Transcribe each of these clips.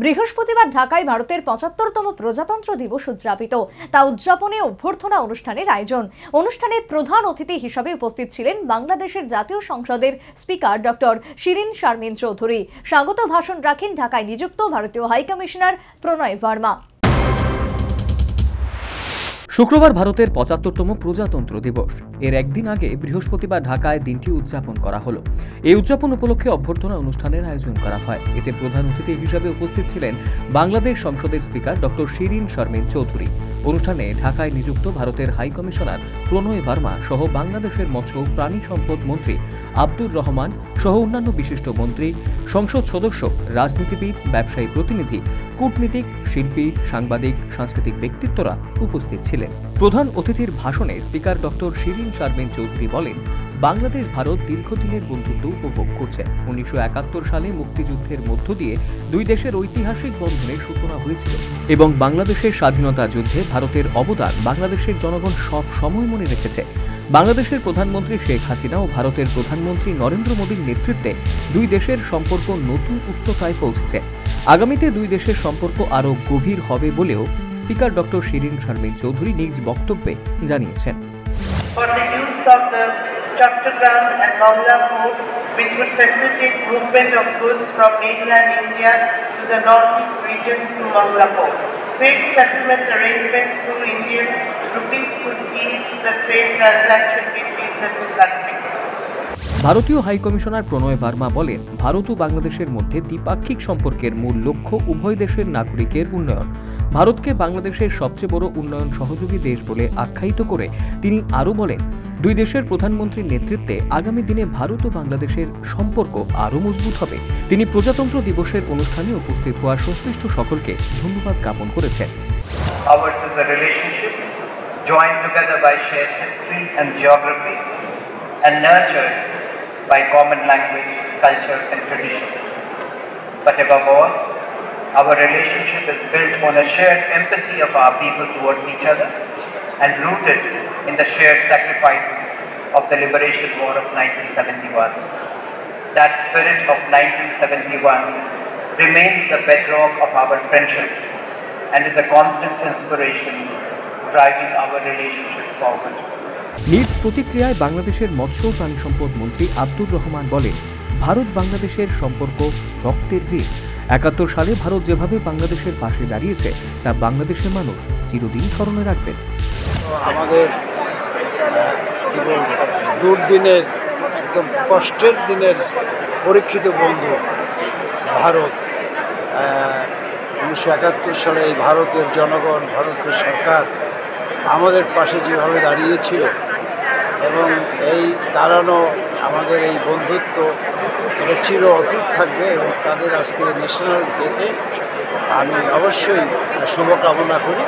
বৃহস্পতিবার ঢাকায় ভারতের ৭৫তম প্রজাতন্ত্র দিবস উদযাপিত। তা উদযাপনে অভ্যর্থনা অনুষ্ঠানের আয়োজন। অনুষ্ঠানে প্রধান অতিথি হিসেবে উপস্থিত ছিলেন বাংলাদেশের জাতীয় সংসদের স্পিকার ডক্টর শিরিন শারমিন চৌধুরী। স্বাগত ভাষণ রাখেন ঢাকায় নিযুক্ত ভারতীয় হাইকমিশনার প্রণয় ভার্মা। শুক্রবার ভারতের ৭৫তম প্রজাতন্ত্র দিবস। এর একদিন আগে বৃহস্পতিবার ঢাকায় দিনটি উদযাপন করা হলো। এই উদযাপন উপলক্ষে অভ্যর্থনা অনুষ্ঠানের আয়োজন করা হয়। এতে প্রধান অতিথি হিসেবে উপস্থিত ছিলেন বাংলাদেশ সংসদের স্পিকার ডক্টর শিরিন শারমিন চৌধুরী। অনুষ্ঠানে ঢাকায় নিযুক্ত ভারতের হাইকমিশনার প্রণয় ভার্মা সহ বাংলাদেশের মৎস্য ও প্রাণী সম্পদ মন্ত্রী আব্দুর রহমান সহ অন্যান্য বিশিষ্ট মন্ত্রী, সংসদ সদস্য, রাজনীতিবিদ, ব্যবসায়ী প্রতিনিধি, কূটনীতিক, শিল্পী, সাংবাদিক, সাংস্কৃতিক ব্যক্তিত্বরা উপস্থিত ছিলেন। প্রধান অতিথির ভাষণে স্পিকার ডক্টর শিরিন শারমিন চৌধুরী বলেন, বাংলাদেশ ভারত দীর্ঘদিনের বন্ধুত্ব উপভোগ করছে। ১৯৭১ সালে মুক্তিযুদ্ধের মধ্য দিয়ে দুই দেশের ঐতিহাসিক বন্ধনের সূচনা হয়েছিল এবং বাংলাদেশের স্বাধীনতা যুদ্ধে ভারতের অবদান বাংলাদেশের জনগণ সব সময় মনে রেখেছে। বাংলাদেশের প্রধানমন্ত্রী শেখ হাসিনা ও ভারতের প্রধানমন্ত্রী নরেন্দ্র মোদীর নেতৃত্বে দুই দেশের সম্পর্ক নতুন উচ্চতায় পৌঁছেছে। আগামীতে দুই দেশের সম্পর্ক আরও গভীর হবে বলেও স্পিকার ডক্টর শিরিন শারমিন চৌধুরী নিজ বক্তব্যে জানিয়েছেন। Chattogram and Mangla Port, which would facilitate movement of goods from mainland India to the northeast region to Mangla Port. Trade settlement arrangement through Indian rupees could ease the trade transaction between the two countries. ভারতীয় high commissioner প্রণয় ভার্মা বলেন, ভারত ও বাংলাদেশের মধ্যে দ্বিপাক্ষিক সম্পর্কের মূল লক্ষ্য উভয় দেশের নাগরিকের উন্নয়ন। ভারতকে বাংলাদেশের সবচেয়ে বড় উন্নয়ন সহযোগী দেশ বলে আখ্যায়িত করে তিনি আরও বলেন, দুই দেশের প্রধানমন্ত্রীর নেতৃত্বে আগামী দিনে ভারত ও বাংলাদেশের সম্পর্ক আরও মজবুত হবে। তিনি প্রজাতন্ত্র দিবসের অনুষ্ঠানে উপস্থিত হওয়া সংশ্লিষ্ট সকলকে ধন্যবাদ জ্ঞাপন করেছেন। Ours is a relationship joined together by shared history and geography and nurtured by common language, culture and traditions. But above all, our relationship is built on a shared empathy of our people towards each other and rooted in the shared sacrifices of the Liberation War of 1971. That spirit of 1971 remains the bedrock of our friendship and is a constant inspiration driving our relationship forward. নিজ প্রতিক্রিয়ায় বাংলাদেশের মৎস্য ও প্রাণী সম্পদ মন্ত্রী আব্দুর রহমান বলেন, ভারত বাংলাদেশের সম্পর্ক রক্তের ঋণ। ৭১ সালে ভারত যেভাবে বাংলাদেশের পাশে দাঁড়িয়েছে তা বাংলাদেশের মানুষ চিরদিন স্মরণে রাখবেন। আমাদের দুর্দিনের, একদম কষ্টের দিনের পরীক্ষিত বন্ধু ভারত। ১৯৭১ সালে এই ভারতের জনগণ, ভারতের সরকার আমাদের পাশে যেভাবে দাঁড়িয়েছিল এবং এই দাঁড়ানো আমাদের এই বন্ধুত্ব এটা চির অটুট থাকবে এবং তাদের আজকের ন্যাশনাল ডেতে আমি অবশ্যই শুভকামনা করি।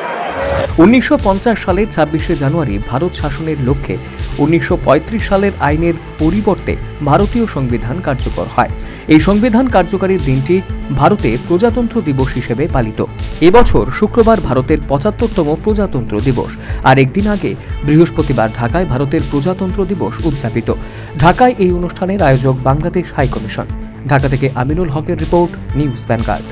১৯৫০ সালের ২৬শে জানুয়ারি ভারত শাসনের লক্ষ্যে ১৯৩৫ সালের আইনের পরিবর্তে ভারতীয় সংবিধান কার্যকর হয়। এই সংবিধান কার্যকারীর দিনটি ভারতে প্রজাতন্ত্র দিবস হিসেবে পালিত। এবছর শুক্রবার ভারতের ৭৫তম প্রজাতন্ত্র দিবস, আর একদিন আগে বৃহস্পতিবার ঢাকায় ভারতের প্রজাতন্ত্র দিবস উদযাপিত। ঢাকায় এই অনুষ্ঠানের আয়োজক বাংলাদেশ হাইকমিশন। ঢাকা থেকে আমিনুল হকের রিপোর্ট, নিউজ ভ্যানগার্ড।